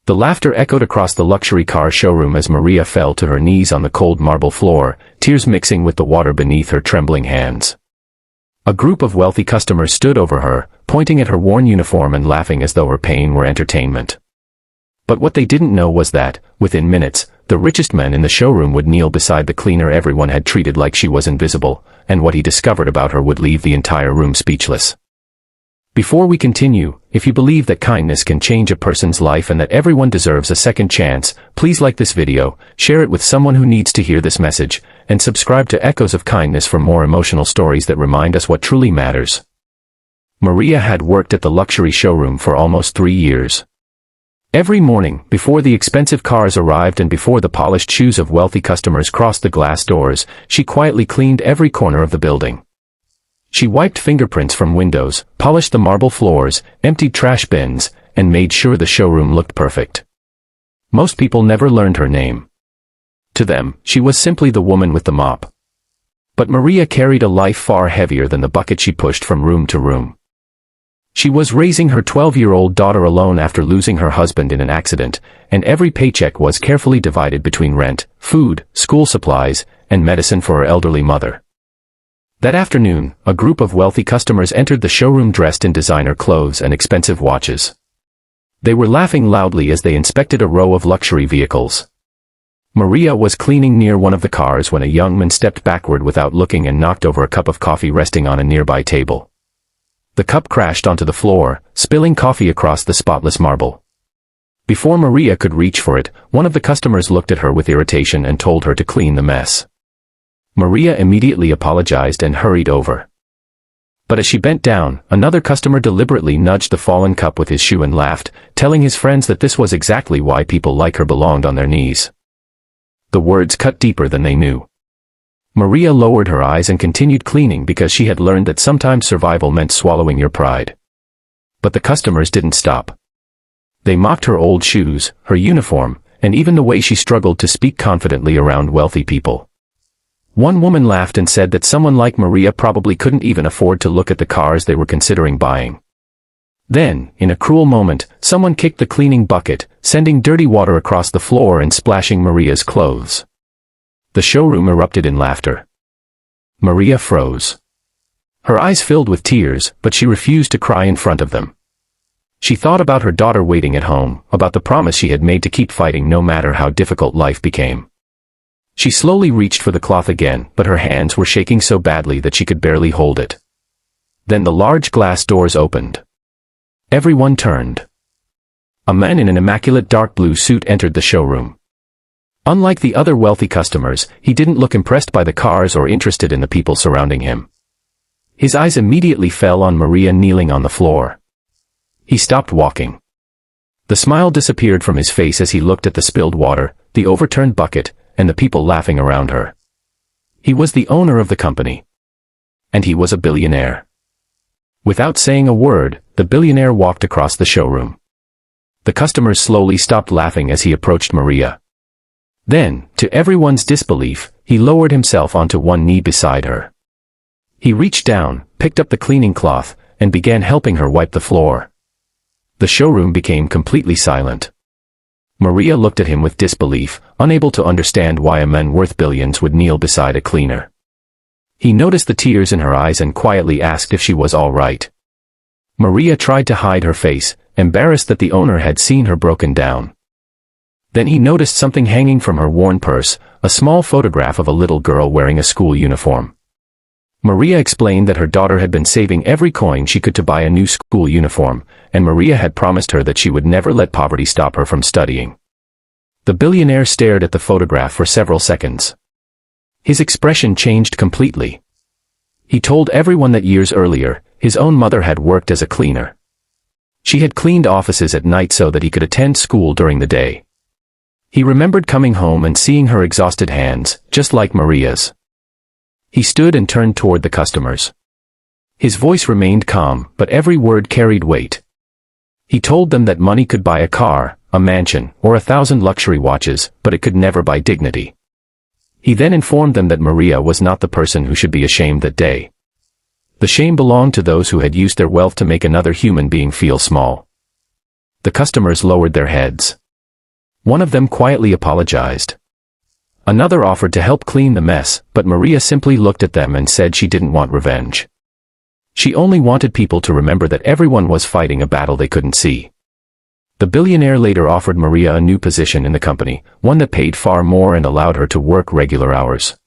The laughter echoed across the luxury car showroom as Maria fell to her knees on the cold marble floor, tears mixing with the water beneath her trembling hands. A group of wealthy customers stood over her, pointing at her worn uniform and laughing as though her pain were entertainment. But what they didn't know was that, within minutes, the richest men in the showroom would kneel beside the cleaner everyone had treated like she was invisible, and what he discovered about her would leave the entire room speechless. Before we continue, if you believe that kindness can change a person's life and that everyone deserves a second chance, please like this video, share it with someone who needs to hear this message, and subscribe to Echoes of Kindness for more emotional stories that remind us what truly matters. Maria had worked at the luxury showroom for almost 3 years. Every morning, before the expensive cars arrived and before the polished shoes of wealthy customers crossed the glass doors, she quietly cleaned every corner of the building. She wiped fingerprints from windows, polished the marble floors, emptied trash bins, and made sure the showroom looked perfect. Most people never learned her name. To them, she was simply the woman with the mop. But Maria carried a life far heavier than the bucket she pushed from room to room. She was raising her 12-year-old daughter alone after losing her husband in an accident, and every paycheck was carefully divided between rent, food, school supplies, and medicine for her elderly mother. That afternoon, a group of wealthy customers entered the showroom dressed in designer clothes and expensive watches. They were laughing loudly as they inspected a row of luxury vehicles. Maria was cleaning near one of the cars when a young man stepped backward without looking and knocked over a cup of coffee resting on a nearby table. The cup crashed onto the floor, spilling coffee across the spotless marble. Before Maria could reach for it, one of the customers looked at her with irritation and told her to clean the mess. Maria immediately apologized and hurried over. But as she bent down, another customer deliberately nudged the fallen cup with his shoe and laughed, telling his friends that this was exactly why people like her belonged on their knees. The words cut deeper than they knew. Maria lowered her eyes and continued cleaning because she had learned that sometimes survival meant swallowing your pride. But the customers didn't stop. They mocked her old shoes, her uniform, and even the way she struggled to speak confidently around wealthy people. One woman laughed and said that someone like Maria probably couldn't even afford to look at the cars they were considering buying. Then, in a cruel moment, someone kicked the cleaning bucket, sending dirty water across the floor and splashing Maria's clothes. The showroom erupted in laughter. Maria froze. Her eyes filled with tears, but she refused to cry in front of them. She thought about her daughter waiting at home, about the promise she had made to keep fighting no matter how difficult life became. She slowly reached for the cloth again, but her hands were shaking so badly that she could barely hold it. Then the large glass doors opened. Everyone turned. A man in an immaculate dark blue suit entered the showroom. Unlike the other wealthy customers, he didn't look impressed by the cars or interested in the people surrounding him. His eyes immediately fell on Maria kneeling on the floor. He stopped walking. The smile disappeared from his face as he looked at the spilled water, the overturned bucket, and the people laughing around her. He was the owner of the company. And he was a billionaire. Without saying a word, the billionaire walked across the showroom. The customers slowly stopped laughing as he approached Maria. Then, to everyone's disbelief, he lowered himself onto one knee beside her. He reached down, picked up the cleaning cloth, and began helping her wipe the floor. The showroom became completely silent. Maria looked at him with disbelief, unable to understand why a man worth billions would kneel beside a cleaner. He noticed the tears in her eyes and quietly asked if she was all right. Maria tried to hide her face, embarrassed that the owner had seen her broken down. Then he noticed something hanging from her worn purse, a small photograph of a little girl wearing a school uniform. Maria explained that her daughter had been saving every coin she could to buy a new school uniform, and Maria had promised her that she would never let poverty stop her from studying. The billionaire stared at the photograph for several seconds. His expression changed completely. He told everyone that years earlier, his own mother had worked as a cleaner. She had cleaned offices at night so that he could attend school during the day. He remembered coming home and seeing her exhausted hands, just like Maria's. He stood and turned toward the customers. His voice remained calm, but every word carried weight. He told them that money could buy a car, a mansion, or 1,000 luxury watches, but it could never buy dignity. He then informed them that Maria was not the person who should be ashamed that day. The shame belonged to those who had used their wealth to make another human being feel small. The customers lowered their heads. One of them quietly apologized. Another offered to help clean the mess, but Maria simply looked at them and said she didn't want revenge. She only wanted people to remember that everyone was fighting a battle they couldn't see. The billionaire later offered Maria a new position in the company, one that paid far more and allowed her to work regular hours.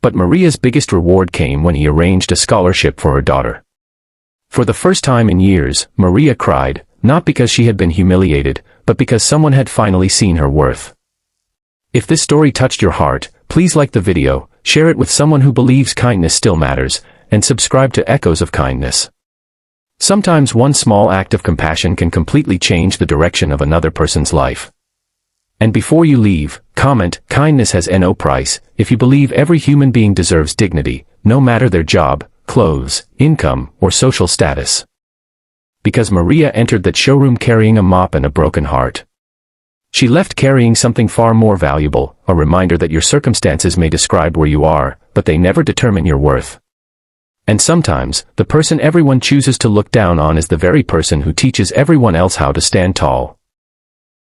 But Maria's biggest reward came when he arranged a scholarship for her daughter. For the first time in years, Maria cried, not because she had been humiliated, but because someone had finally seen her worth. If this story touched your heart, please like the video, share it with someone who believes kindness still matters, and subscribe to Echoes of Kindness. Sometimes one small act of compassion can completely change the direction of another person's life. And before you leave, comment, kindness has no price, if you believe every human being deserves dignity, no matter their job, clothes, income, or social status. Because Maria entered that showroom carrying a mop and a broken heart. She left carrying something far more valuable, a reminder that your circumstances may describe where you are, but they never determine your worth. And sometimes, the person everyone chooses to look down on is the very person who teaches everyone else how to stand tall.